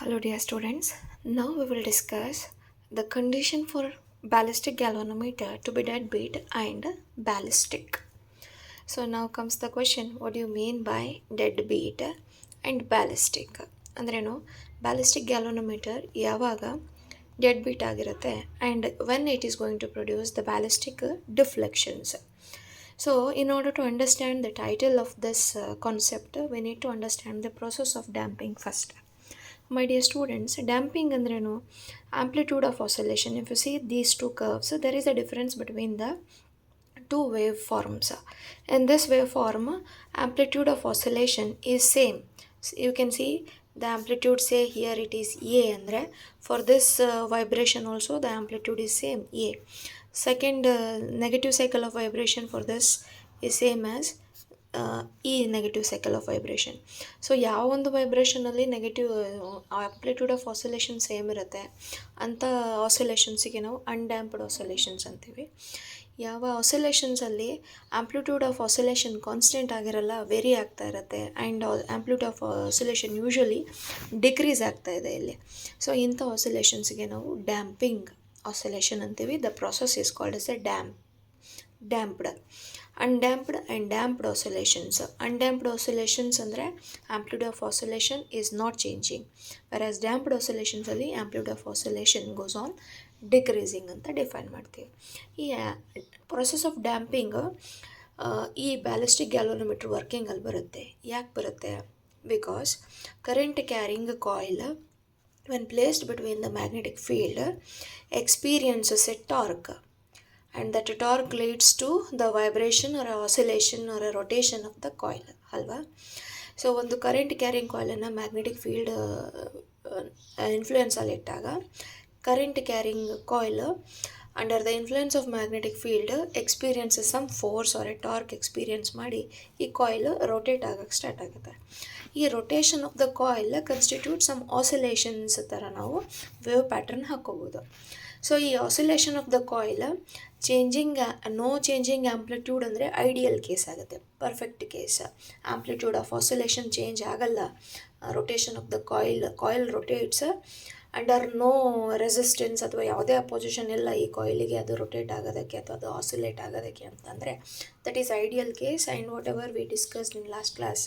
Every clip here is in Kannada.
Hello, dear students. Now we will discuss the condition for ballistic galvanometer to be deadbeat and ballistic. So now comes the question: what do you mean by deadbeat and ballistic? ಅಂದ್ರೇನು ballistic galvanometer ಯಾವಾಗ deadbeat ಆಗಿರುತ್ತೆ and when it is going to produce the ballistic deflections. So, in order to understand the title of this concept, we need to understand the process of damping first. My dear students, damping andrenu amplitude of oscillation. If you see these two curves, there is a difference between the two waveforms. In this waveform, amplitude of oscillation is same. So you can see the amplitude, say here it is A andre. For this vibration also the amplitude is same A. Second negative cycle of vibration for this is same as ಈ negative cycle of vibration. So ಯಾವ ಒಂದು ವೈಬ್ರೇಷನಲ್ಲಿ negative amplitude of oscillation same ಇರುತ್ತೆ ಅಂಥ ಆಸೋಲೇಷನ್ಸಿಗೆ ನಾವು ಅನ್ಡ್ಯಾಂಪ್ಡ್ ಆಸೋಲೇಷನ್ಸ್ ಅಂತೀವಿ. ಯಾವ ಆಸೋಲೇಷನ್ಸಲ್ಲಿ ಆಂಪ್ಲಿಟ್ಯೂಡ್ ಆಫ್ ಆಸೋಲೇಷನ್ ಕಾನ್ಸ್ಟೆಂಟ್ ಆಗಿರಲ್ಲ, ವೇರಿ ಆಗ್ತಾ ಇರುತ್ತೆ and amplitude of oscillation usually decrease ಆಗ್ತಾ ಇದೆ ಇಲ್ಲಿ. ಸೊ ಇಂಥ ಆಸೋಲೇಷನ್ಸ್ಗೆ ನಾವು ಡ್ಯಾಂಪಿಂಗ್ ಆಸೋಲೇಷನ್ ಅಂತೀವಿ. The process is called as A damped. Undamped and damped oscillations. Undamped oscillations ಅಂದರೆ amplitude of oscillation is not changing, whereas damped oscillations ಅಲ್ಲಿ amplitude of oscillation goes on decreasing ಅಂತ ಡಿಫೈನ್ ಮಾಡ್ತೀವಿ. ಈ ಪ್ರೊಸೆಸ್ ಆಫ್ ಡ್ಯಾಂಪಿಂಗ್ ಈ ಬ್ಯಾಲಿಸ್ಟಿಕ್ ಗ್ಯಾಲ್ವನೋಮೀಟರ್ ವರ್ಕಿಂಗಲ್ಲಿ ಬರುತ್ತೆ. ಯಾಕೆ ಬರುತ್ತೆ? Because current carrying coil when placed between the magnetic field experiences a torque, and that torque leads to the vibration or a oscillation or a rotation of the coil ಅಲ್ವಾ. ಸೊ ಒಂದು ಕರೆಂಟ್ ಕ್ಯಾರಿಂಗ್ ಕಾಯಿಲನ್ನು ಮ್ಯಾಗ್ನೆಟಿಕ್ ಫೀಲ್ಡ್ ಇನ್ಫ್ಲೂಯೆನ್ಸಲ್ಲಿ ಇಟ್ಟಾಗ current carrying coil under the influence of magnetic field experiences some force or a torque experience ಮಾಡಿ ಈ ಕಾಯಿಲ್ ರೊಟೇಟ್ ಆಗೋಕ್ಕೆ ಸ್ಟಾರ್ಟ್ ಆಗುತ್ತೆ. ಈ rotation of the coil constitute some oscillations ಥರ ನಾವು ವೇವ್ ಪ್ಯಾಟರ್ನ್ ಹಾಕ್ಕೋಬೋದು. ಸೊ ಈ oscillation of the coil no changing amplitude ಅಂದರೆ ಐಡಿಯಲ್ ಕೇಸ್ ಆಗುತ್ತೆ. Perfect case, amplitude of oscillation change ಆಗಲ್ಲ. Rotation of the coil rotates under no resistance ಅಥವಾ ಯಾವುದೇ ಅಪೋಸಿಷನ್ ಇಲ್ಲ ಈ ಕಾಯಿಲಿಗೆ ಅದು ರೊಟೇಟ್ ಆಗೋದಕ್ಕೆ ಅಥವಾ ಅದು ಆಸಿಲೇಟ್ ಆಗೋದಕ್ಕೆ ಅಂತಂದರೆ that is ideal case. And what ever we discussed in last class,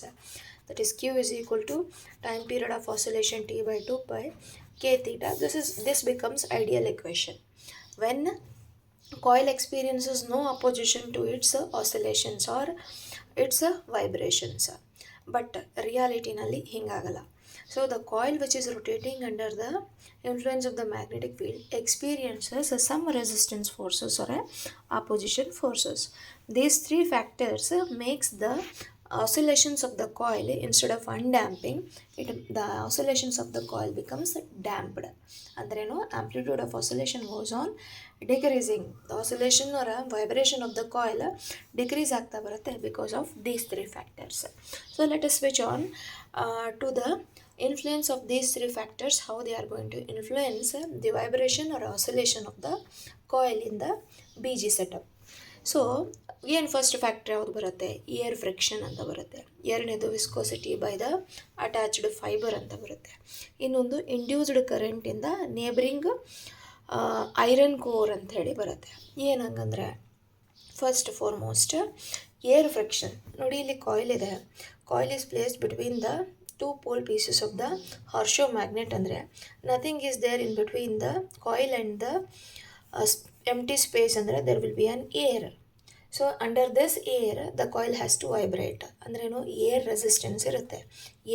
that is Q is equal to time period of oscillation T by 2 by K theta. This becomes ideal equation when coil experiences no opposition to its oscillations or its vibrations. But reality nalli hingagala. So the coil which is rotating under the influence of the magnetic field experiences some resistance forces or opposition forces. These three factors makes the oscillations of the coil, instead of undamping the oscillations of the coil becomes damped. ಅಂದ್ರೇನು, amplitude of oscillation goes on decreasing. The oscillation or a vibration of the coil decrease ಆಗ್ತಾ ಬರುತ್ತೆ because of these three factors. So let us switch on to the influence of these three factors, how they are going to influence the vibration or oscillation of the coil in the BG setup. So ಏನು ಫಸ್ಟ್ ಫ್ಯಾಕ್ಟ್ರಿ ಯಾವುದು ಬರುತ್ತೆ? ಏರ್ ಫ್ರಿಕ್ಷನ್ ಅಂತ ಬರುತ್ತೆ. ಎರಡನೇದು viscosity by the attached fiber ಅಂತ ಬರುತ್ತೆ. ಇನ್ನೊಂದು ಇಂಡ್ಯೂಸ್ಡ್ ಕರೆಂಟಿಂದ ನೇಬರಿಂಗ್ ಐರನ್ ಕೋರ್ ಅಂತ ಹೇಳಿ ಬರುತ್ತೆ. ಏನಂಗಂದರೆ ಫಸ್ಟ್ ಫಾರ್ಮೋಸ್ಟ್ ಏರ್ ಫ್ರಿಕ್ಷನ್. ನೋಡಿ, ಇಲ್ಲಿ ಕಾಯಿಲ್ ಇದೆ. Coil is placed between the two pole pieces of the horseshoe magnet. ಅಂದರೆ nothing is there in between the coil and the empty space ಅಂದರೆ there will be an air. So under this air the coil has to vibrate. ಅಂದ್ರೇನು, ಏರ್ ರೆಸಿಸ್ಟೆನ್ಸ್ ಇರುತ್ತೆ,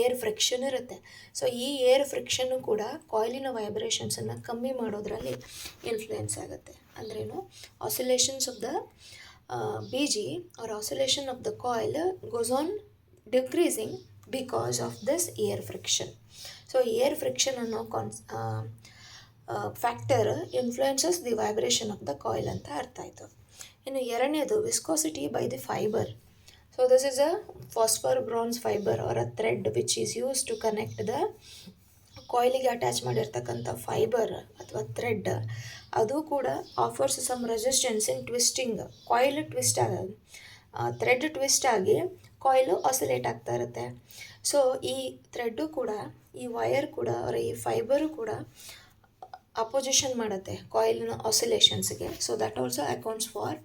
ಏರ್ ಫ್ರಿಕ್ಷನ್ ಇರುತ್ತೆ. ಸೊ ಈ ಏರ್ ಫ್ರಿಕ್ಷನ್ನು ಕೂಡ ಕಾಯಿಲಿನ ವೈಬ್ರೇಷನ್ಸನ್ನು ಕಮ್ಮಿ ಮಾಡೋದ್ರಲ್ಲಿ ಇನ್ಫ್ಲೂಯೆನ್ಸ್ ಆಗುತ್ತೆ. ಅಂದ್ರೇನು, oscillations of the B G or oscillation of the coil goes on decreasing because of this air friction. So air friction ಅನ್ನೋ factor influences the vibration of the coil ಅಂತ ಅರ್ಥ ಆಯಿತು. ಇನ್ನು ಎರಡನೇದು viscosity by the fiber. So this is a phosphor bronze fiber or a thread which is use to connect the ಕಾಯಿಲಿಗೆ ಅಟ್ಯಾಚ್ ಮಾಡಿರ್ತಕ್ಕಂಥ ಫೈಬರ್ ಅಥವಾ ಥ್ರೆಡ್. ಅದು ಕೂಡ offers some resistance in twisting. Coil twist ಆಗೋದು, ಥ್ರೆಡ್ ಟ್ವಿಸ್ಟ್ ಆಗಿ ಕಾಯಿಲು ಆಸಿಲೇಟ್ ಆಗ್ತಾ ಇರುತ್ತೆ. ಸೊ ಈ ಥ್ರೆಡ್ಡು ಕೂಡ, ಈ ವಯರ್ ಕೂಡ, ಅವರ ಈ ಫೈಬರು ಕೂಡ ಅಪೋಸಿಷನ್ ಮಾಡುತ್ತೆ ಕಾಯಿಲ್ನ ಆಸಿಲೇಷನ್ಸ್ಗೆ. So that also accounts for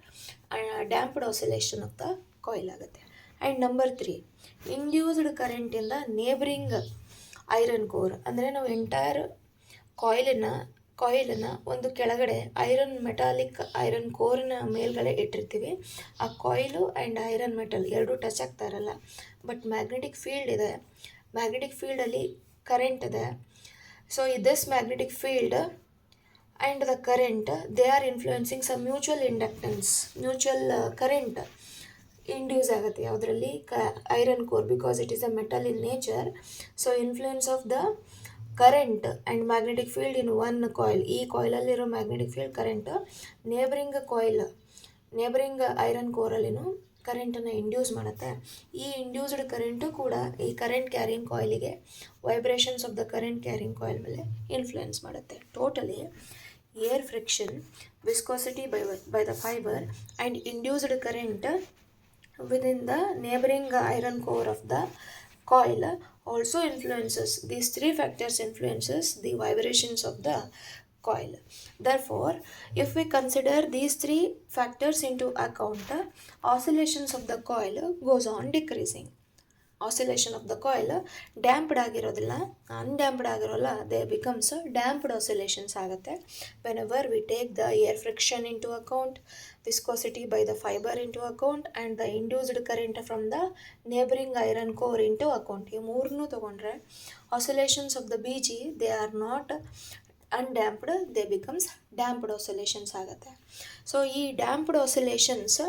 damped oscillation of the coil ಆಗುತ್ತೆ. ಆ್ಯಂಡ್ ನಂಬರ್ 3, ಇಂಡ್ಯೂಸ್ಡ್ ಕರೆಂಟಿಂದ ನೇಬರಿಂಗ್ ಐರನ್ ಕೋರ್. ಅಂದರೆ ನಾವು ಎಂಟೈರ್ ಕಾಯಿಲನ್ನ ಒಂದು ಕೆಳಗಡೆ ಮೆಟಾಲಿಕ್ ಐರನ್ ಕೋರ್ನ ಮೇಲ್ಗಡೆ ಇಟ್ಟಿರ್ತೀವಿ. ಆ ಕಾಯಿಲು ಆ್ಯಂಡ್ ಐರನ್ ಮೆಟಲ್ ಎರಡೂ ಟಚ್ ಆಗ್ತಾ ಇರಲ್ಲ. ಬಟ್ ಮ್ಯಾಗ್ನೆಟಿಕ್ ಫೀಲ್ಡ್ ಇದೆ, ಮ್ಯಾಗ್ನೆಟಿಕ್ ಫೀಲ್ಡಲ್ಲಿ ಕರೆಂಟ್ ಇದೆ. So this magnetic field and the current, they are influencing some mutual inductance, mutual current induce ಆಗುತ್ತೆ ಯಾವುದರಲ್ಲಿ, iron core, because it is a metal in nature. So influence of the current and magnetic field in one coil, ಈ ಕಾಯಿಲಲ್ಲಿರೋ magnetic field current neighboring iron ಕೋರಲ್ಲಿನೂ ಕರೆಂಟನ್ನು ಇಂಡ್ಯೂಸ್ ಮಾಡುತ್ತೆ. ಈ ಇಂಡ್ಯೂಸ್ಡ್ ಕರೆಂಟು ಕೂಡ ಈ ಕರೆಂಟ್ ಕ್ಯಾರಿಂಗ್ ಕಾಯಿಲಿಗೆ vibrations of the current carrying coil ಮೇಲೆ ಇನ್ಫ್ಲುಯೆನ್ಸ್ ಮಾಡುತ್ತೆ. Totally air friction, viscosity by the fiber and induced current within the neighboring iron core of the coil also influences, these 3 factors influences the vibrations of the coil. Therefore, if we consider these 3 factors into account, oscillations of the coil goes on decreasing. Oscillation of the coil damped ಆಗಿರೋದಿಲ್ಲ, ಅನ್ಡ್ಯಾಂಪ್ಡ್ ಆಗಿರೋಲ್ಲ, ದೇ ಬಿಕಮ್ಸ್ ಡ್ಯಾಂಪ್ಡ್ ಆಸಿಲೇಷನ್ಸ್ ಆಗುತ್ತೆ. Whenever we take the air friction into account, viscosity by the fiber into account and the induced current from the neighboring iron core into account, ಈ ಮೂರನ್ನೂ ತೊಗೊಂಡ್ರೆ oscillations of the BG they are not undamped, they becomes damped oscillations ಆಗುತ್ತೆ. ಸೊ ಈ ಡ್ಯಾಂಪ್ಡ್ ಆಸಿಲೇಷನ್ಸ್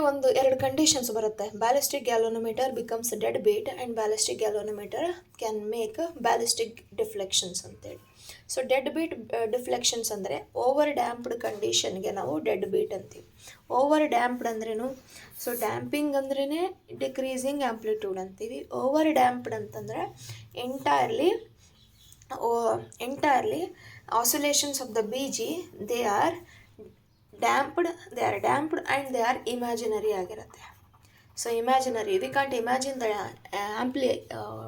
ಒಂದು 2 ಕಂಡೀಷನ್ಸ್ ಬರುತ್ತೆ. Ballistic galvanometer becomes dead beat and ballistic galvanometer can make ballistic deflections ಅಂತೇಳಿ. ಸೊ ಡೆಡ್ ಬೀಟ್ ಡಿಫ್ಲೆಕ್ಷನ್ಸ್ ಅಂದರೆ ಓವರ್ ಡ್ಯಾಂಪ್ಡ್ ಕಂಡೀಷನ್ಗೆ ನಾವು ಡೆಡ್ ಬೀಟ್ ಅಂತೀವಿ. ಓವರ್ ಡ್ಯಾಂಪ್ಡ್ ಅಂದ್ರೇನು? ಸೊ ಡ್ಯಾಂಪಿಂಗ್ ಅಂದ್ರೇ ಡಿಕ್ರೀಸಿಂಗ್ ಆ್ಯಂಪ್ಲಿಟ್ಯೂಡ್ ಅಂತೀವಿ. ಓವರ್ ಡ್ಯಾಂಪ್ಡ್ ಅಂತಂದರೆ entirely oscillations of the BG they are damped and they are imaginary ಆಗಿರುತ್ತೆ. So imaginary, we can't imagine the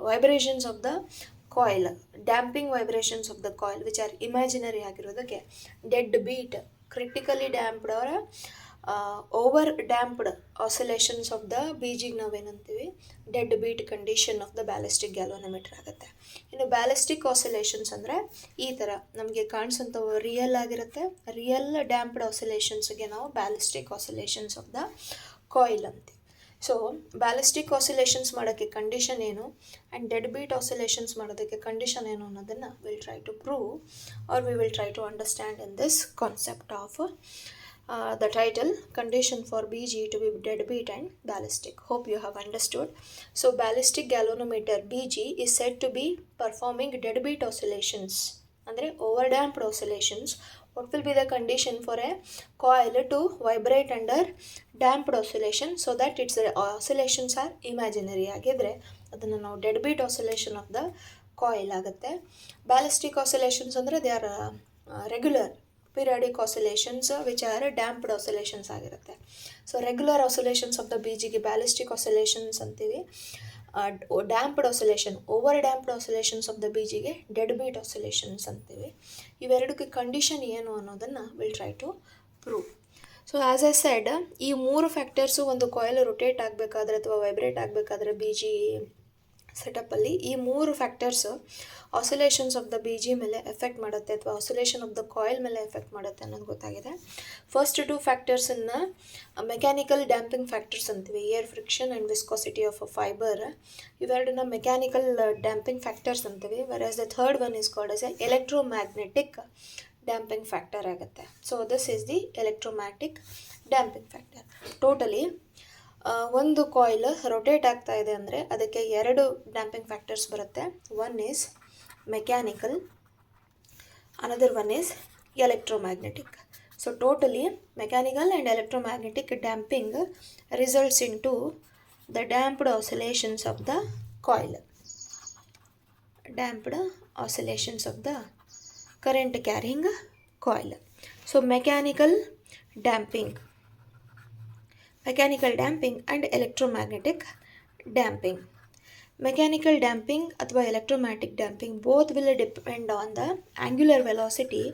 vibrations of the coil, damping vibrations of the coil which are imaginary ಆಗಿರೋದಕ್ಕೆ ಡೆಡ್ ಬೀಟ್, ಕ್ರಿಟಿಕಲಿ ಡ್ಯಾಂಪ್ಡ್ ಅವರ over damped oscillations of the BGಗೆ ನಾವೇನಂತೀವಿ, dead beat condition of the ballistic galvanometer ಆಗುತ್ತೆ. ಇನ್ನು ಬ್ಯಾಲಿಸ್ಟಿಕ್ ಆಸಿಲೇಷನ್ಸ್ ಅಂದರೆ ಈ ಥರ ನಮಗೆ ಕಾಣಿಸೋಂಥವು ರಿಯಲ್ ಆಗಿರುತ್ತೆ. ರಿಯಲ್ ಡ್ಯಾಂಪ್ಡ್ ಆಸಿಲೇಷನ್ಸ್ಗೆ ನಾವು ballistic oscillations of the coil ಅಂತೀವಿ. ಸೊ ಬ್ಯಾಲಿಸ್ಟಿಕ್ ಆಸಿಲೇಷನ್ಸ್ ಮಾಡೋಕ್ಕೆ ಕಂಡೀಷನ್ ಏನು ಆ್ಯಂಡ್ ಡೆಡ್ ಬೀಟ್ ಆಸಿಲೇಷನ್ಸ್ ಮಾಡೋದಕ್ಕೆ ಕಂಡೀಷನ್ ಏನು ಅನ್ನೋದನ್ನು will try to prove or we will try to understand in this concept of the title condition for BG to be dead beat and ballistic. Hope you have understood. So ballistic galvanometer BG is said to be performing dead beat oscillations, andre overdamped oscillations. What will be the condition for a coil to vibrate under damped oscillation so that its oscillations are imaginary agidre adanna ನಾವು dead beat oscillation of the coil ಆಗುತ್ತೆ. Ballistic oscillations ಅಂದರೆ they are regular periodic oscillations which are damped oscillations ಆಗಿರುತ್ತೆ. So regular oscillations of the BGಗೆ ಬ್ಯಾಲಿಸ್ಟಿಕ್ ಆಸಿಲೇಷನ್ಸ್ ಅಂತೀವಿ. Damped oscillation, over damped oscillations of the BGಗೆ ಡೆಡ್ ಬೀಟ್ ಆಸಿಲೇಷನ್ಸ್ ಅಂತೀವಿ. ಇವೆರಡಕ್ಕೆ ಕಂಡೀಷನ್ ಏನು ಅನ್ನೋದನ್ನು will try to prove. So as I said, ಈ 3 ಫ್ಯಾಕ್ಟರ್ಸು ಒಂದು ಕಾಯಿಲ್ ರೊಟೇಟ್ ಆಗಬೇಕಾದ್ರೆ ಅಥವಾ ವೈಬ್ರೇಟ್ ಆಗಬೇಕಾದ್ರೆ BG ಸೆಟಪ್ಪಲ್ಲಿ ಈ 3 factors oscillations of the BG ಮೇಲೆ ಎಫೆಕ್ಟ್ ಮಾಡುತ್ತೆ ಅಥವಾ ಆಸಿಲೇಷನ್ ಆಫ್ ದ ಕಾಯಿಲ್ ಮೇಲೆ ಎಫೆಕ್ಟ್ ಮಾಡುತ್ತೆ ಅನ್ನೋದು ಗೊತ್ತಾಗಿದೆ. ಫಸ್ಟ್ 2 ಫ್ಯಾಕ್ಟರ್ಸನ್ನು ಮೆಕ್ಯಾನಿಕಲ್ ಡ್ಯಾಂಪಿಂಗ್ ಫ್ಯಾಕ್ಟರ್ಸ್ ಅಂತೀವಿ, air friction and viscosity of a fiber. ಇವೆರಡನ್ನ ಮೆಕ್ಯಾನಿಕಲ್ ಡ್ಯಾಂಪಿಂಗ್ ಫ್ಯಾಕ್ಟರ್ಸ್ ಅಂತೀವಿ. Whereas the third one is called as a electromagnetic damping factor ಆಗುತ್ತೆ. So this is the electromagnetic damping factor. Totally ಒಂದು ಕಾಯಿಲ್ ರೊಟೇಟ್ ಆಗ್ತಾ ಇದೆ ಅಂದರೆ ಅದಕ್ಕೆ 2 ಡ್ಯಾಂಪಿಂಗ್ ಫ್ಯಾಕ್ಟರ್ಸ್ ಬರುತ್ತೆ. One is mechanical, another one is electromagnetic. So totally mechanical and electromagnetic damping results into the damped oscillations of the coil, damped oscillations of the current carrying coil. So mechanical damping and electromagnetic damping. Mechanical damping ಅಥವಾ electromagnetic damping both will depend on the angular velocity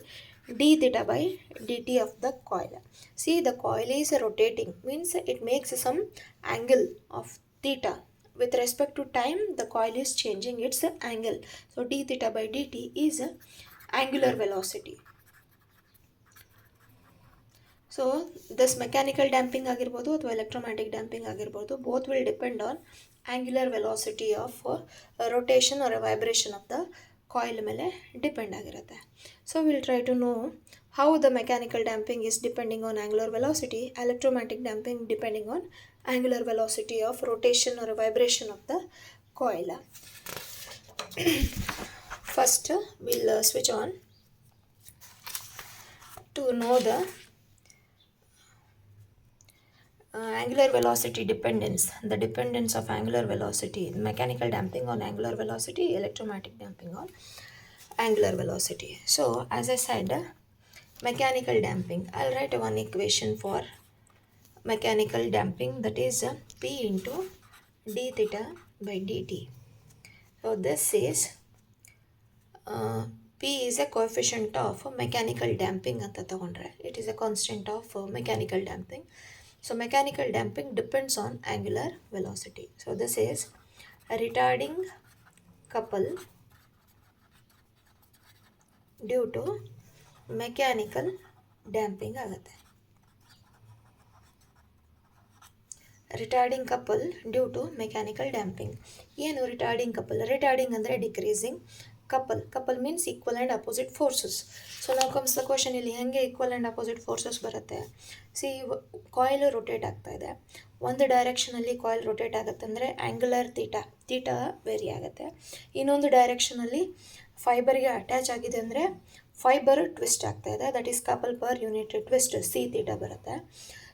d theta by dt of the coil. See, the coil is rotating, means it makes some angle of theta. With respect to time, the coil is changing its angle. So d theta by dt is angular velocity. So this mechanical damping ಆಗಿರ್ಬೋದು ಅಥವಾ ಎಲೆಕ್ಟ್ರೋಮ್ಯಾಟಿಕ್ ಡ್ಯಾಂಪಿಂಗ್ ಆಗಿರ್ಬೋದು both will depend on angular velocity of rotation or vibration of the coil ಮೇಲೆ ಡಿಪೆಂಡ್ ಆಗಿರುತ್ತೆ. So will try to know how the mechanical damping is depending on angular velocity, electromagnetic damping depending on angular velocity of rotation or vibration of the coil. First will switch on to know the angular velocity dependence, the dependence of angular velocity, mechanical damping on angular velocity, electromatic damping on angular velocity. So as I said, mechanical damping, I'll write one equation for mechanical damping, that is P into d theta by dt. So this is P is a coefficient of mechanical damping anta tagondre, it is a constant of mechanical damping. So mechanical damping depends on angular velocity. So this is a retarding couple due to mechanical damping ಆಗುತ್ತೆ. Retarding couple due to mechanical damping. ಏನು ರಿಟಾರ್ಡಿಂಗ್ ಕಪಲ್? ರಿಟಾರ್ಡಿಂಗ್ ಅಂದರೆ decreasing, couple means equal and opposite forces. So ನಾವು ಕಮ್ಸ್ ದ ಕ್ವಶನ್, ಇಲ್ಲಿ ಹೇಗೆ ಈಕ್ವಲ್ ಆ್ಯಂಡ್ ಅಪೋಸಿಟ್ ಫೋರ್ಸಸ್ ಬರುತ್ತೆ? ಸಿ, ಕಾಯಿಲ್ ರೊಟೇಟ್ ಆಗ್ತಾ ಇದೆ, ಒಂದು ಡೈರೆಕ್ಷನಲ್ಲಿ ಕಾಯಿಲ್ ರೊಟೇಟ್ ಆಗುತ್ತೆ ಅಂದರೆ ಆ್ಯಂಗುಲರ್ ತೀಟಾ ವೇರಿ ಆಗುತ್ತೆ. ಇನ್ನೊಂದು ಡೈರೆಕ್ಷನಲ್ಲಿ ಫೈಬರ್ಗೆ ಅಟ್ಯಾಚ್ ಆಗಿದೆ ಅಂದರೆ ಫೈಬರ್ ಟ್ವಿಸ್ಟ್ ಆಗ್ತಾ ಇದೆ, that is couple per unit twist, C theta ಬರುತ್ತೆ.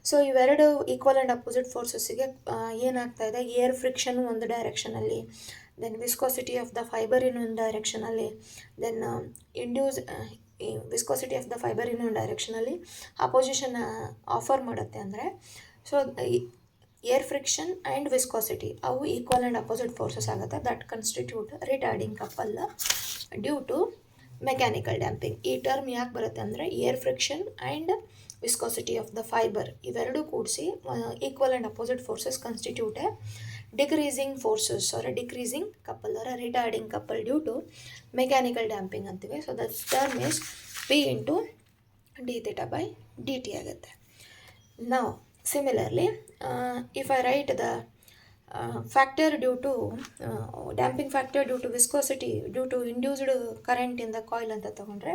ಸೊ ಇವೆರಡು ಈಕ್ವಲ್ ಆ್ಯಂಡ್ ಅಪೋಸಿಟ್ ಫೋರ್ಸಸ್ಸಿಗೆ ಏನಾಗ್ತಾ ಇದೆ? ಏರ್ ಫ್ರಿಕ್ಷನ್ ಒಂದು ಡೈರೆಕ್ಷನಲ್ಲಿ, then viscosity of the fiber ಇನ್ನೊಂದು ಡೈರೆಕ್ಷನಲ್ಲಿ, then viscosity of the fiber ಇನ್ನೊಂದು ಡೈರೆಕ್ಷನಲ್ಲಿ ಅಪೋಸಿಷನ್ ಆಫರ್ ಮಾಡುತ್ತೆ. ಅಂದರೆ so air friction and viscosity ಅವು ಈಕ್ವಲ್ ಆ್ಯಂಡ್ ಅಪೋಸಿಟ್ ಫೋರ್ಸಸ್ ಆಗುತ್ತೆ, that constitute retarding couple due to mechanical damping. ಈ ಟರ್ಮ್ ಯಾಕೆ ಬರುತ್ತೆ ಅಂದರೆ air friction and viscosity of the fiber ಇವೆರಡೂ ಕೂಡಿಸಿ equal and opposite forces constitute a decreasing forces or decreasing couple or retarding couple due to mechanical damping ಅಂತೀವಿ. So that term is P into D theta by D T ಆಗುತ್ತೆ. ನಾವು similarly if I write the factor due to damping factor due to viscosity due to induced current in the coil ಅಂತ ತಗೊಂಡ್ರೆ,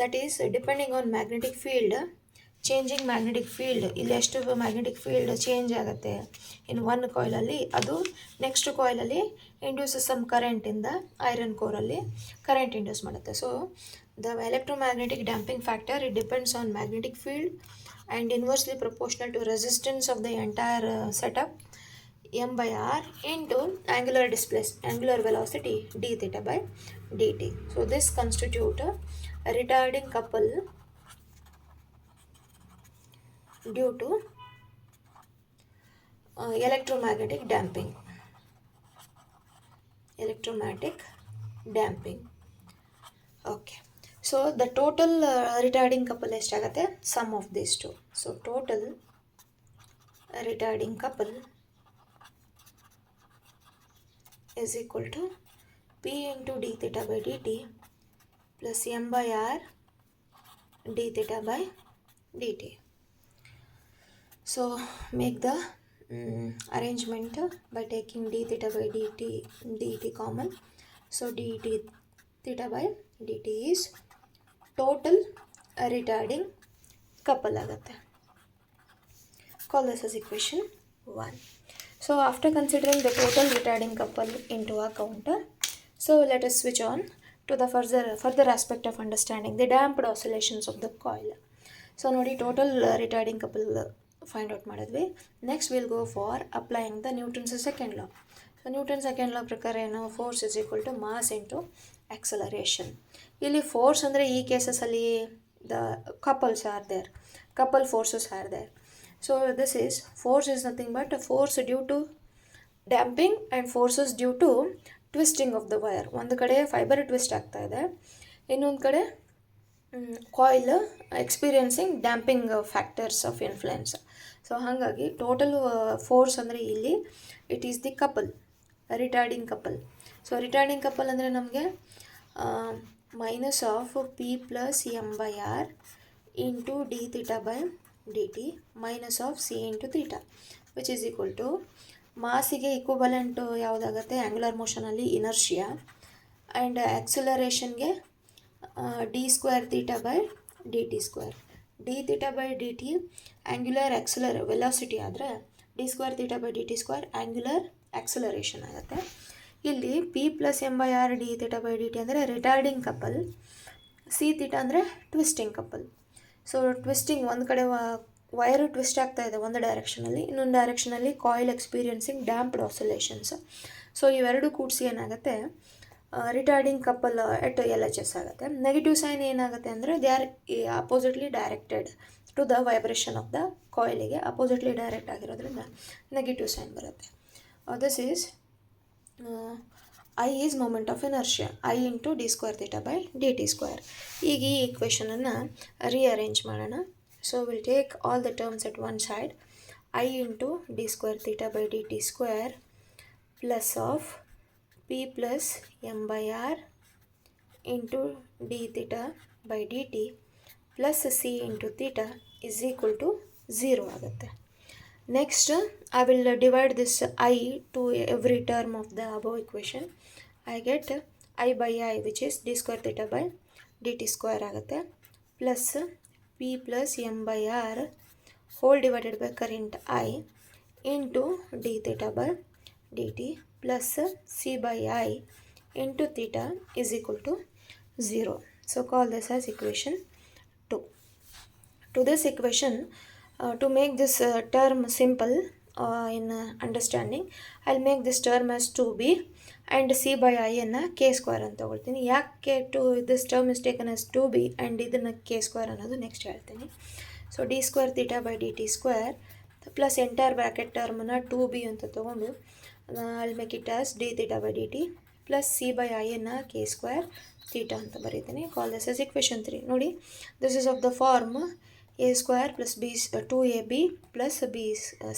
that is depending on magnetic field, changing magnetic field. ಇಲ್ಲಿ ಎಷ್ಟು ಮ್ಯಾಗ್ನೆಟಿಕ್ ಫೀಲ್ಡ್ ಚೇಂಜ್ ಆಗುತ್ತೆ ಇನ್ ಒನ್ ಕಾಯಿಲಲ್ಲಿ, ಅದು ನೆಕ್ಸ್ಟ್ ಕಾಯಿಲಲ್ಲಿ induces some current in the iron ಕೋರಲ್ಲಿ ಕರೆಂಟ್ ಇಂಡ್ಯೂಸ್ ಮಾಡುತ್ತೆ. So the electromagnetic damping factor it depends on magnetic field and inversely proportional to resistance of the entire setup m by r into angular velocity d theta by dt. So this constitute a retarding couple due to electromagnetic damping. Okay, so the total retarding couple ಎಷ್ಟಾಗುತ್ತೆ? Sum of these two. So total retarding couple is equal to P into d theta by dt plus m by r d theta by dt. So make the arrangement by taking d theta by dt common. So dt theta by dt is total retarding couple ಆಗುತ್ತೆ. Call this as equation 1. So after considering the total retarding couple into account, so let us switch on to the further aspect of understanding the damped oscillations of the coil. So ನೋಡಿ, total retarding couple find out ಮಾಡಿದ್ವಿ. Next we'll go for applying the Newton's second law. So Newton's second law ಪ್ರಕಾರ ಏನು? Force is equal to mass into acceleration. ಇಲ್ಲಿ ಫೋರ್ಸ್ ಅಂದರೆ ಈ ಕೇಸಸಲ್ಲಿ the couples are there, couple forces are there. So this is force is nothing but a force due to damping and forces due to twisting of the wire. ಒಂದು ಕಡೆ ಫೈಬರ್ ಟ್ವಿಸ್ಟ್ ಆಗ್ತಾ ಇದೆ, ಇನ್ನೊಂದು ಕಡೆ coil experiencing damping factors of influence. So ಹಾಗಾಗಿ ಟೋಟಲ್ ಫೋರ್ಸ್ ಅಂದರೆ ಇಲ್ಲಿ it is the couple, retarding couple. So retarding couple ಅಂದರೆ ನಮಗೆ minus of P plus M by R into D theta by D T minus of C into theta which is equal to ಮಾಸಿಗೆ ಇಕ್ವಿವಲೆಂಟು ಯಾವುದಾಗುತ್ತೆ ಆ್ಯಂಗ್ಯುಲರ್ ಮೋಷನಲ್ಲಿ ಇನರ್ಷಿಯಾ, ಆ್ಯಂಡ್ ಆಕ್ಸಿಲರೇಷನ್ಗೆ D square theta by D T square. D theta by D T angular velocity ಆದರೆ D square theta by D T square angular acceleration ಆಗುತ್ತೆ. ಇಲ್ಲಿ P plus M by R D theta by D T ಅಂದರೆ ರಿಟಾರ್ಡಿಂಗ್ ಕಪಲ್, ಸಿ ಥೀಟಾ ಅಂದರೆ ಟ್ವಿಸ್ಟಿಂಗ್ ಕಪಲ್. ಸೊ ಟ್ವಿಸ್ಟಿಂಗ್ ಒಂದು ಕಡೆ ವೈರು ಟ್ವಿಸ್ಟ್ ಆಗ್ತಾ ಇದೆ ಒಂದು ಡೈರೆಕ್ಷನಲ್ಲಿ, ಇನ್ನೊಂದು ಡೈರೆಕ್ಷನಲ್ಲಿ coil experiencing damped oscillations. So ಇವೆರಡು ಕೂಡಿಸಿ ಏನಾಗುತ್ತೆ ರಿಟಾರ್ಡಿಂಗ್ ಕಪಲ್ ಎಟ್ ಎಲ್ ಎಚ್ ಎಸ್ ಆಗುತ್ತೆ. ನೆಗೆಟಿವ್ ಸೈನ್ ಏನಾಗುತ್ತೆ ಅಂದರೆ they are oppositely directed to the vibration of the ಕಾಯಿಲಿಗೆ ಅಪೋಸಿಟ್ಲಿ ಡೈರೆಕ್ಟ್ ಆಗಿರೋದ್ರಿಂದ ನೆಗೆಟಿವ್ ಸೈನ್ ಬರುತ್ತೆ. This is I is moment of inertia, I into d square theta by D T square. ಈಗ ಈ ಈಕ್ವೇಷನನ್ನು ರೀಅರೇಂಜ್ ಮಾಡೋಣ. So will take all the terms at one side. I into d square theta by D T square plus of P plus M by R into D theta by D t plus c into theta is equal to 0 ಆಗುತ್ತೆ. Next, I will divide this I to every term of the above equation. I get I by I, which is d square theta by dt square ಆಗುತ್ತೆ, plus P plus M by R whole divided by current I into d theta by dt plus C by I into theta is equal to 0. So call this as equation 2. To this equation, to make this term simple in understanding, I'll make this term as 2b and c by I ಅನ್ನು k ಸ್ಕ್ವೇರ್ ಅಂತ ತಗೊಳ್ತೀನಿ. ಯಾಕೆ this term is taken as 2b and ಇದನ್ನು k ಸ್ಕ್ವೇರ್ ಅನ್ನೋದು ನೆಕ್ಸ್ಟ್ ಹೇಳ್ತೀನಿ. So d square theta by D T square plus entire bracket ಟರ್ಮನ್ನು 2b ಅಂತ ತೊಗೊಂಡು I'll make it as d theta by dt plus c by I ಅನ್ನು ಕೆ ಸ್ಕ್ವೇರ್ ಥೀಟಾ ಅಂತ ಬರೀತೀನಿ. Call this as equation 3. ನೋಡಿ, this is of the form a square plus b 2ab plus b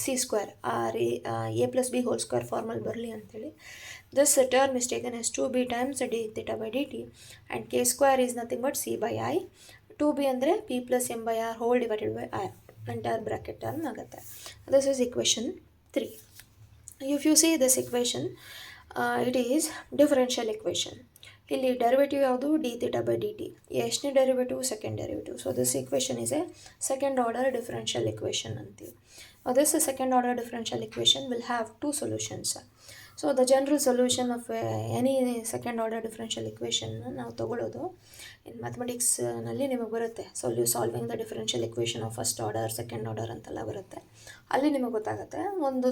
c square a plus b whole square formal ಬರಲಿ ಅಂತೇಳಿ. This term is taken as 2b times d theta by dt and k square is nothing but c by I. 2b ಅಂದರೆ p plus m by r whole divided by r entire bracket term ಆಗುತ್ತೆ. This is equation 3. If you see this equation, it is differential equation. ಇಲ್ಲಿ ಡೆರಿವೇಟಿವ್ ಯಾವುದು d theta by D t. ಎಷ್ಟನೇ derivative? Second derivative. So this equation is a second order differential equation ಅಂತೀವಿ. This second order differential equation will have 2 solutions. So the general solution of any second order differential equation ನಾವು ತೊಗೊಳ್ಳೋದು ಇನ್ ಮ್ಯಾಥಮೆಟಿಕ್ಸ್ನಲ್ಲಿ ನಿಮಗೆ ಬರುತ್ತೆ. Solving the differential equation of first order second order ಅಂತೆಲ್ಲ ಬರುತ್ತೆ. ಅಲ್ಲಿ ನಿಮಗೆ ಗೊತ್ತಾಗುತ್ತೆ ಒಂದು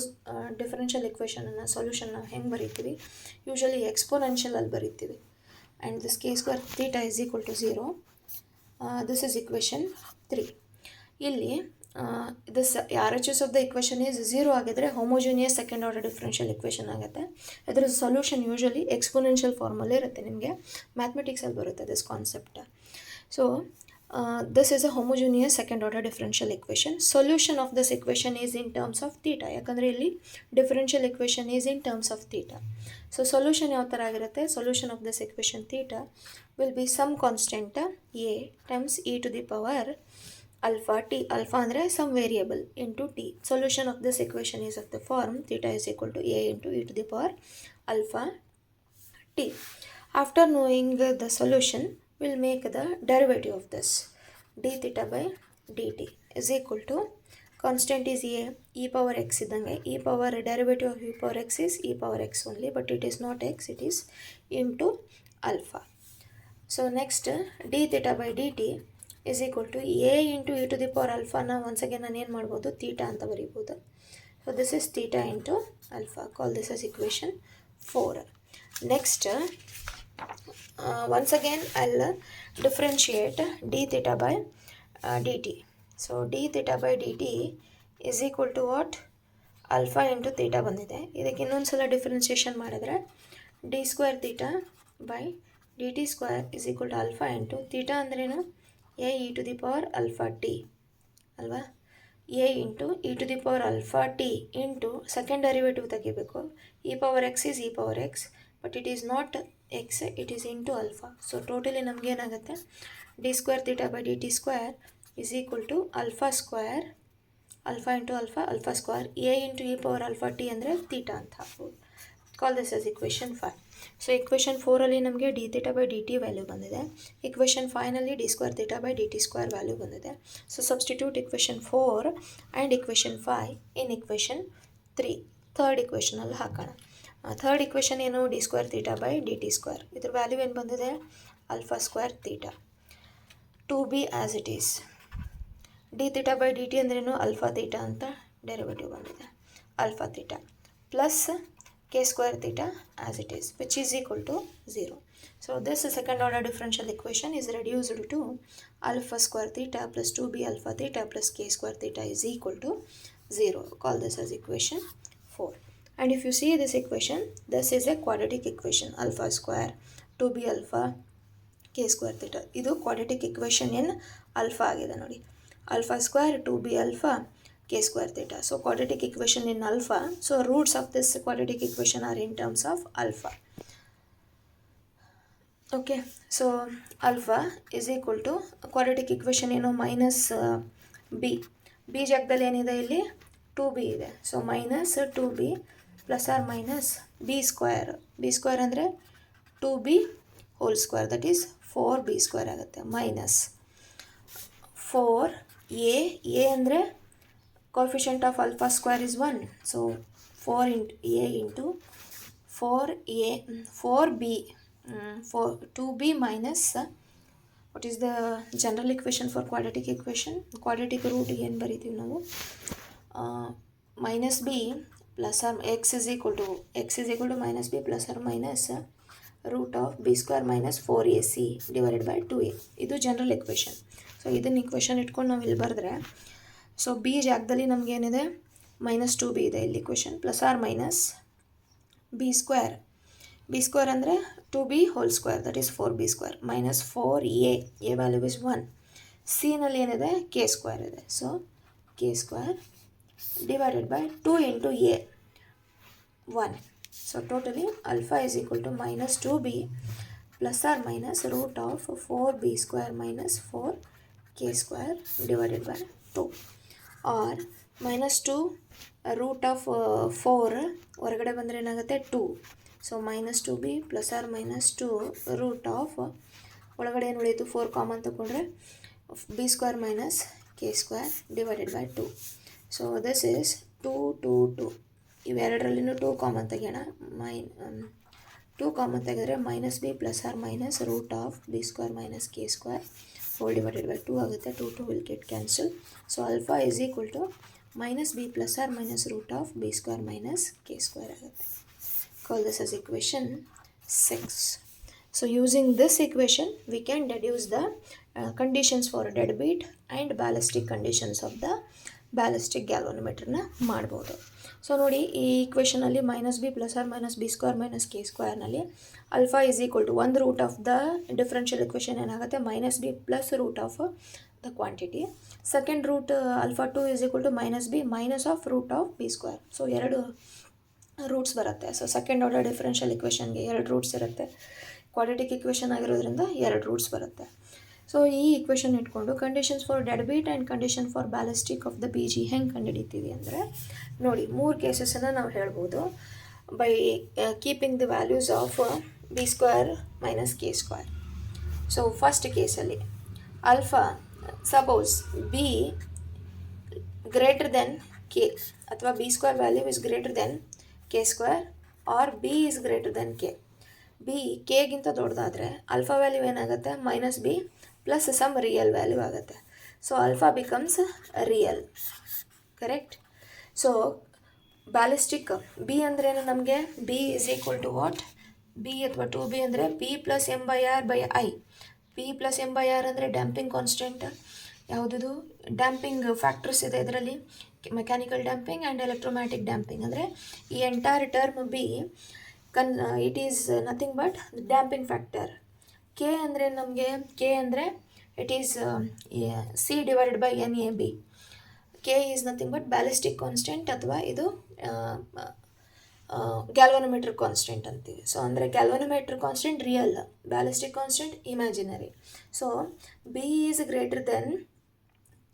ಡಿಫರೆನ್ಷಿಯಲ್ ಇಕ್ವೇಷನನ್ನು ಸೊಲ್ಯೂಷನ್ ನಾವು ಹೆಂಗೆ ಬರೀತೀವಿ. Usually ಎಕ್ಸ್ಪೋನೆನ್ಷಿಯಲಲ್ಲಿ ಬರೀತೀವಿ. And this k square theta is equal to 0. This is equation 3. ಇಲ್ಲಿ this RHS of the equation is 0 ಆಗಿದ್ರೆ homogeneous second order differential equation ಆಗುತ್ತೆ. ಇದರ ಸೊಲ್ಯೂಷನ್ ಯೂಶಲಿ ಎಕ್ಸ್ಪೋನೆನ್ಷಿಯಲ್ ಫಾರ್ಮಲ್ಲೇ ಇರುತ್ತೆ. ನಿಮಗೆ ಮ್ಯಾಥಮೆಟಿಕ್ಸಲ್ಲಿ ಬರುತ್ತೆ this concept. So this is a homogeneous second order differential equation. Solution of this equation is in terms of theta. ಯಾಕಂದರೆ ಇಲ್ಲಿ differential equation is in terms of theta. So solution ಯಾವ ಥರ ಆಗಿರುತ್ತೆ? Solution of this equation theta will be some constant a times e to the power alpha t. Alpha ಅಂದರೆ some variable into t. Solution of this equation is of the form theta is equal to a into e to the power alpha t. After knowing the solution, we'll make the derivative of this. d theta by dt is equal to, constant is a, e power x ಇದ್ದಂಗೆ, e power derivative of e power x is e power x only, but it is not x, it is into alpha. So next d theta by dt is equal to a into e to the power alpha. Now once again ನಾನು ಏನು ಮಾಡ್ಬೋದು, theta ಅಂತ ಬರೀಬೋದು. So this is theta into alpha. Call this as equation 4. Next, once again I'll differentiate d theta by dt. So d theta by dt is equal to what? Alpha into theta ಬಂದಿದೆ. ಇದಕ್ಕೆ ಇನ್ನೊಂದು ಸಲ ಡಿಫ್ರೆನ್ಸಿಯೇಷನ್ ಮಾಡಿದ್ರೆ d square theta by D T square is equal to alpha into theta ಅಂದ್ರೇನು a e to the power alpha t ಅಲ್ವಾ. A into e to the power alpha t into second derivative ತೆಗಿಬೇಕು. E power x is e power x, but it is not x, it is into alpha. So totally ನಮಗೇನಾಗುತ್ತೆ d square theta by D T square is equal to alpha square alpha into alpha alpha square a into e power alpha t ಅಂದರೆ ತೀಟಾ ಅಂತ ಹಾಕ್ಬೋದು. Call this as equation 5. So equation 4ಅಲ್ಲಿ ನಮಗೆ d theta by D t value ಬಂದಿದೆ. ಇಕ್ವೇಷನ್ 5ನಲ್ಲಿ d square theta by D T square value ಬಂದಿದೆ. So substitute equation 4 and equation 5 in equation 3 third ಇಕ್ವೇಷನಲ್ಲಿ ಹಾಕೋಣ. ಥರ್ಡ್ ಇಕ್ವೇಷನ್ ಏನು d square theta by D T square, ಇದ್ರ ವ್ಯಾಲ್ಯೂ ಏನು ಬಂದಿದೆ alpha square theta to be as it is. D theta by D t ಅಂದ್ರೇನು ಆಲ್ಫಾ ತೀಟಾ ಅಂತ ಡೆರಿವೇಟಿವ್ ಬಂದಿದೆ. Alpha theta plus k square theta as it is which is equal to 0. So this second order differential equation is reduced to alpha square theta plus 2b alpha theta plus k square theta is equal to 0. Call this as equation 4. And if you see this equation, this is a quadratic equation, alpha square 2b alpha k square theta. ಇದು quadratic equation in alpha ಆಗಿದೆ ನೋಡಿ. alpha square 2b alpha k square theta. So quadratic equation in alpha. So roots of this quadratic equation are in terms of alpha. Okay, so alpha is equal to quadratic equation ಏನು minus b ಜಾಗದಲ್ಲಿ ಏನಿದೆ ಇಲ್ಲಿ 2b ಇದೆ. So minus 2b plus R minus b square ಅಂದರೆ 2b whole square that is 4b square ಆಗುತ್ತೆ. ಮೈನಸ್ 4a ಅಂದರೆ coefficient of alpha square is 1. So 4 into 2b minus what is the general equation for quadratic equation? Quadratic root ಏನು ಬರೀತೀವಿ ನಾವು minus b plus or x is equal to minus b plus or minus root of b square minus 4ac divided by 2a. ಇದು ಜನರಲ್ ಇಕ್ವೇಷನ್. ಸೊ ಇದನ್ನು ಇಕ್ವೇಷನ್ ಇಟ್ಕೊಂಡು ನಾವು ಇಲ್ಲಿ ಬರೆದ್ರೆ ಸೊ ಬಿ ಜಾಗದಲ್ಲಿ ನಮಗೇನಿದೆ minus 2b ಇದೆ ಇಲ್ಲಿ equation plus R minus b square ಅಂದರೆ 2b whole square that is 4b square minus 4a value is 1. C ನಲ್ಲಿ ಏನಿದೆ ಕೆ ಸ್ಕ್ವೇರ್ ಇದೆ. So k square divided by 2 into a 1. So totally alpha is equal to minus 2b plus or minus root of 4b square minus 4k square divided by 2 or minus 2 root of 4 ಹೊರಗಡೆ ಬಂದರೆ ಏನಾಗುತ್ತೆ 2. So minus 2b plus R minus 2 root of ಒಳಗಡೆ ಏನು ಉಳಿಯಿತು 4 ಕಾಮನ್ ತಗೊಂಡ್ರೆ b square minus k square divided by 2. So this is 2 ಇವೆರಡರಲ್ಲಿನೂ 2 ಕಾಮನ್ ತೆಗೆಯೋಣ. 2 ಕಾಮನ್ ತೆಗೆದ್ರೆ minus b plus R minus root of b square minus k square whole divided by 2 ಆಗುತ್ತೆ. 2 will get cancel. So alpha is equal to minus b plus R minus root of b square minus k square ಆಗುತ್ತೆ. Call this as equation 6. So using this equation we can deduce the conditions for deadbeat and ballistic conditions of the ballistic galvanometerನ ಮಾಡ್ಬೋದು. ಸೊ ನೋಡಿ ಈ ಈಕ್ವೇಷನಲ್ಲಿ minus b plus R minus b square minus k ಸ್ಕ್ವೇರ್ನಲ್ಲಿ ಅಲ್ಫಾ ಈಸ್ ಈಕ್ವಲ್ ಟು ಒಂದು root of the differential equation ಏನಾಗುತ್ತೆ minus b plus root of the quantity. Second root alpha 2 is equal to minus b minus of root of b square. So ಎರಡು ರೂಟ್ಸ್ ಬರುತ್ತೆ. ಸೊ ಸೆಕೆಂಡ್ ಆರ್ಡರ್ ಡಿಫ್ರೆನ್ಷಿಯಲ್ ಇಕ್ವೇಷನ್ಗೆ 2 ರೂಟ್ಸ್ ಇರುತ್ತೆ. ಕ್ವಾಡ್ರಾಟಿಕ್ ಇಕ್ವೇಷನ್ ಆಗಿರೋದ್ರಿಂದ 2 ರೂಟ್ಸ್ ಬರುತ್ತೆ. ಸೊ ಈ ಇಕ್ವೇಷನ್ ಇಟ್ಕೊಂಡು conditions for dead beat and condition for ballistic of the B G ಹೆಂಗೆ ಕಂಡುಹಿಡಿತೀವಿ ಅಂದರೆ ನೋಡಿ 3 ಕೇಸಸನ್ನು ನಾವು ಹೇಳ್ಬೋದು by keeping the values of b square minus k square. So first ಕೇಸಲ್ಲಿ alpha suppose b greater than k ಅಥವಾ b square value is greater than k square or b is greater than k. B ಕೆಗಿಂತ ದೊಡ್ಡದಾದರೆ ಆಲ್ಫಾ ವ್ಯಾಲ್ಯೂ ಏನಾಗುತ್ತೆ minus b plus some real value ಆಗುತ್ತೆ. So alpha becomes real. Correct. So ballistic b ಅಂದ್ರೇನು ನಮಗೆ b is equal to what b ಅಥವಾ 2b ಅಂದರೆ p plus M by r by I. P plus M by r ಅಂದರೆ ಡ್ಯಾಂಪಿಂಗ್ ಕಾನ್ಸ್ಟೆಂಟ್, ಯಾವುದದು ಡ್ಯಾಂಪಿಂಗ್ ಫ್ಯಾಕ್ಟರ್ಸ್ ಇದೆ ಇದರಲ್ಲಿ, mechanical damping and electromagnetic damping. ಅಂದರೆ ಈ entire term b it is nothing but damping factor. K ಅಂದರೆ ನಮಗೆ ಕೆ ಅಂದರೆ it is c divided by n a B. K is nothing but ballistic constant, ಅಥವಾ ಇದು ಗ್ಯಾಲ್ವನೋಮೀಟರ್ ಕಾನ್ಸ್ಟೆಂಟ್ ಅಂತೀವಿ. ಸೊ ಅಂದರೆ galvanometer constant real, ballistic constant imaginary. So b is greater than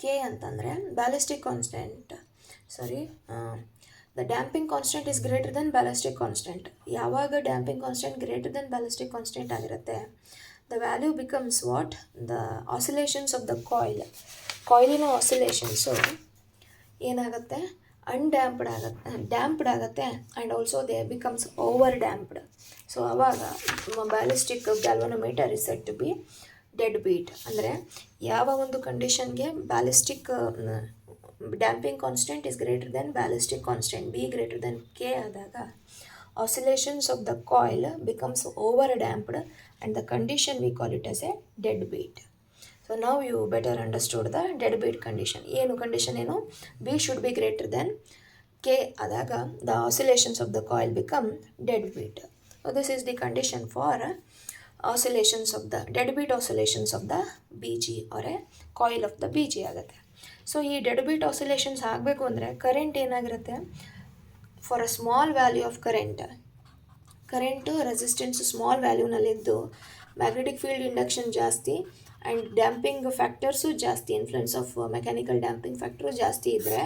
k ಅಂತಂದರೆ ballistic constant, sorry, the damping constant is greater than ballistic constant. ಯಾವಾಗ damping constant greater than ballistic constant ಆಗಿರುತ್ತೆ, the value becomes what, the oscillations of the ಕಾಯಿಲಿನ ಆಸಿಲೇಷನ್ಸು ಏನಾಗುತ್ತೆ, ಡ್ಯಾಂಪ್ಡ್ ಆಗುತ್ತೆ and also they becomes over damped. So ಆವಾಗ ballistic galvanometer is set to be dead beat. ಅಂದರೆ ಯಾವ ಒಂದು ಕಂಡೀಷನ್ಗೆ ballistic damping constant is greater than ballistic constant b greater than k ಆದಾಗ oscillations of the coil becomes over damped and the condition we call it as a dead beat. So ನಾವು you better understood the dead beat condition. Condition ಏನು, b should be greater than k ಆದಾಗ the oscillations of the coil become dead beat. So this is the condition for oscillations of the deadbeat oscillations of the BG or a coil of the BG ಆಗುತ್ತೆ. ಸೊ ಈ deadbeat oscillations ಆಗಬೇಕು ಅಂದರೆ ಕರೆಂಟ್ ಏನಾಗಿರುತ್ತೆ, for a small value of current resistance small ವ್ಯಾಲ್ಯೂನಲ್ಲಿದ್ದು ಮ್ಯಾಗ್ನೆಟಿಕ್ ಫೀಲ್ಡ್ ಇಂಡಕ್ಷನ್ ಜಾಸ್ತಿ ಆ್ಯಂಡ್ ಡ್ಯಾಂಪಿಂಗ್ ಫ್ಯಾಕ್ಟರ್ಸು ಜಾಸ್ತಿ, influence of mechanical damping factor ಜಾಸ್ತಿ ಇದ್ದರೆ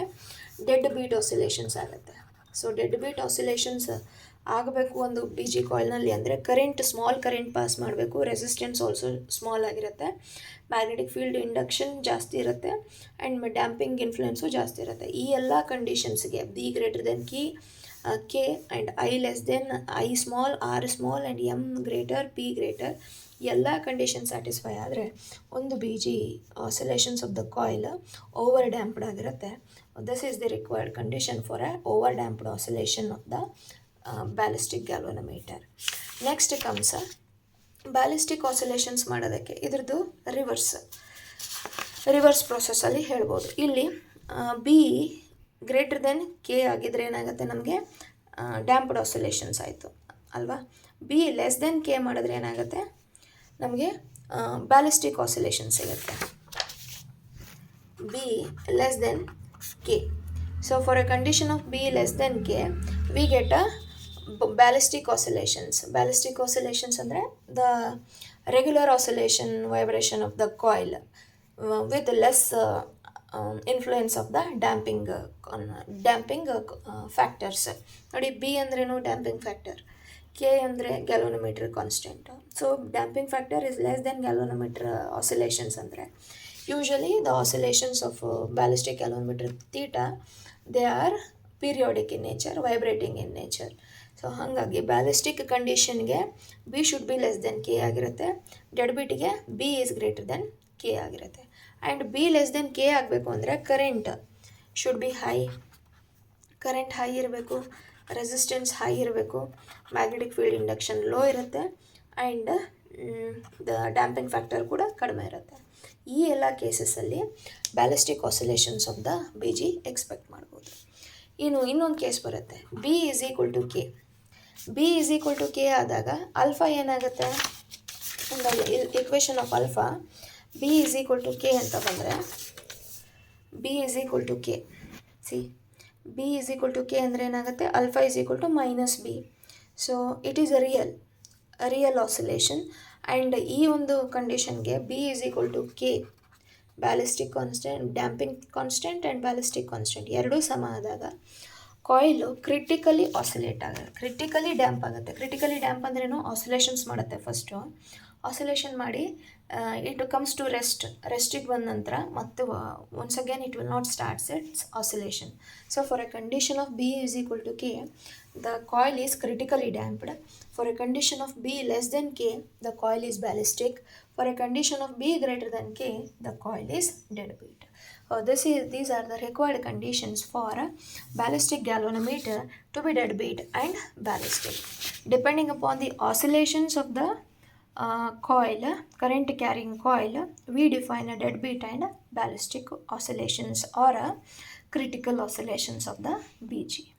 ಡೆಡ್ ಬೀಟ್ ಆಸಿಲೇಷನ್ಸ್ ಆಗುತ್ತೆ. ಸೊ ಡೆಡ್ ಬೀಟ್ ಆಸಿಲೇಷನ್ಸ್ ಆಗಬೇಕು ಒಂದು ಬಿ ಜಿ ಕಾಯಿಲ್ನಲ್ಲಿ ಅಂದರೆ ಸ್ಮಾಲ್ ಕರೆಂಟ್ ಪಾಸ್ ಮಾಡಬೇಕು, ರೆಸಿಸ್ಟೆನ್ಸ್ ಆಲ್ಸೋ ಸ್ಮಾಲ್ ಆಗಿರುತ್ತೆ, ಮ್ಯಾಗ್ನೆಟಿಕ್ ಫೀಲ್ಡ್ ಇಂಡಕ್ಷನ್ ಜಾಸ್ತಿ ಇರುತ್ತೆ ಆ್ಯಂಡ್ ಡ್ಯಾಂಪಿಂಗ್ ಇನ್ಫ್ಲುಯೆನ್ಸು ಜಾಸ್ತಿ ಇರುತ್ತೆ. ಈ ಎಲ್ಲ ಕಂಡೀಷನ್ಸ್ಗೆ b greater than k and I less than I small, r small and m greater, p greater, ಎಲ್ಲ ಕಂಡೀಷನ್ ಸ್ಯಾಟಿಸ್ಫೈ ಆದರೆ ಒಂದು B G oscillations of the coil over damped ಆಗಿರುತ್ತೆ. This is the required condition for a over damped oscillation of the ballistic galvanometer. Next comes ballistic oscillations ಮಾಡೋದಕ್ಕೆ ಇದ್ರದ್ದು ರಿವರ್ಸ್ ಪ್ರೊಸೆಸ್ಸಲ್ಲಿ ಹೇಳ್ಬೋದು. ಇಲ್ಲಿ ಬಿ ಗ್ರೇಟರ್ ದೆನ್ ಕೆ ಆಗಿದ್ರೆ ಏನಾಗುತ್ತೆ, ನಮಗೆ ಡ್ಯಾಂಪ್ಡ್ ಆಸಿಲೇಷನ್ಸ್ ಆಯಿತು ಅಲ್ವಾ. ಬಿ ಲೆಸ್ ದೆನ್ ಕೆ ಮಾಡಿದ್ರೆ ಏನಾಗುತ್ತೆ, ನಮಗೆ ಬ್ಯಾಲಿಸ್ಟಿಕ್ ಆಸಿಲೇಷನ್ ಸಿಗುತ್ತೆ. B less than k. So for a condition of b less than k we get a ballistic oscillations ಅಂದರೆ the regular oscillation vibration of the coil with less influence of the damping factors. ನೋಡಿ, ಬಿ ಅಂದ್ರೇನು ಡ್ಯಾಂಪಿಂಗ್ ಫ್ಯಾಕ್ಟರ್, ಕೆ ಅಂದರೆ galvanometer constant. So damping factor is less than galvanometer oscillations ಅಂದರೆ usually the oscillations of ballistic galvanometer theta they are periodic in nature, vibrating in nature. So ಹಾಗಾಗಿ ಬ್ಯಾಲಿಸ್ಟಿಕ್ ಕಂಡೀಷನ್ಗೆ b should be less than k ಆಗಿರುತ್ತೆ, ಡೆಡ್ ಬೀಟಿಗೆ b is greater than k ಆಗಿರುತ್ತೆ. And b less than k ಆಗಬೇಕು ಅಂದರೆ current should be current high ಇರಬೇಕು, ರೆಸಿಸ್ಟೆನ್ಸ್ ಹೈ ಇರಬೇಕು, ಮ್ಯಾಗ್ನೆಟಿಕ್ ಫೀಲ್ಡ್ ಇಂಡಕ್ಷನ್ ಲೋ ಇರುತ್ತೆ ಆ್ಯಂಡ್ ದ ಡ್ಯಾಂಪಿಂಗ್ ಫ್ಯಾಕ್ಟರ್ ಕೂಡ ಕಡಿಮೆ ಇರುತ್ತೆ. ಈ ಎಲ್ಲ ಕೇಸಸಲ್ಲಿ ballistic oscillations of the B G expect ಮಾಡ್ಬೋದು. ಇನ್ನೊಂದು ಕೇಸ್ ಬರುತ್ತೆ, b is equal to k. B is equal to k ಆದಾಗ ಅಲ್ಫಾ ಏನಾಗುತ್ತೆ, equation of alpha b is equal to k ಅಂತ ಬಂದರೆ b is equal to k, b is equal to k ಅಂದರೆ ಏನಾಗುತ್ತೆ, alpha is equal to minus b. So it is a real oscillation and ಈ ಒಂದು ಕಂಡೀಷನ್ಗೆ b is equal to k, ballistic constant, damping constant and ballistic constant ಎರಡೂ ಸಮ ಆದಾಗ ಕಾಯಿಲು ಕ್ರಿಟಿಕಲಿ ಆಸಿಲೇಟ್ ಆಗುತ್ತೆ, ಕ್ರಿಟಿಕಲಿ ಡ್ಯಾಂಪ್ ಆಗುತ್ತೆ. ಕ್ರಿಟಿಕಲಿ ಡ್ಯಾಂಪ್ ಅಂದ್ರೇನು, ಆಸಿಲೇಷನ್ಸ್ ಮಾಡುತ್ತೆ ಫಸ್ಟು, ಆಸಿಲೇಷನ್ ಮಾಡಿ ಇಟ್ ಕಮ್ಸ್ ಟು ರೆಸ್ಟಿಗೆ ಬಂದ ನಂತರ ಮತ್ತು once again it will not starts its oscillation. So for a condition of b is equal to k the coil is critically damped. For a condition of B less than K, the coil is ballistic. For a condition of B greater than K, the coil is deadbeat. These are the required conditions for a ballistic galvanometer to be deadbeat and ballistic. Depending upon the oscillations of the coil, current carrying coil, we define a deadbeat and ballistic oscillations or critical oscillations of the BG.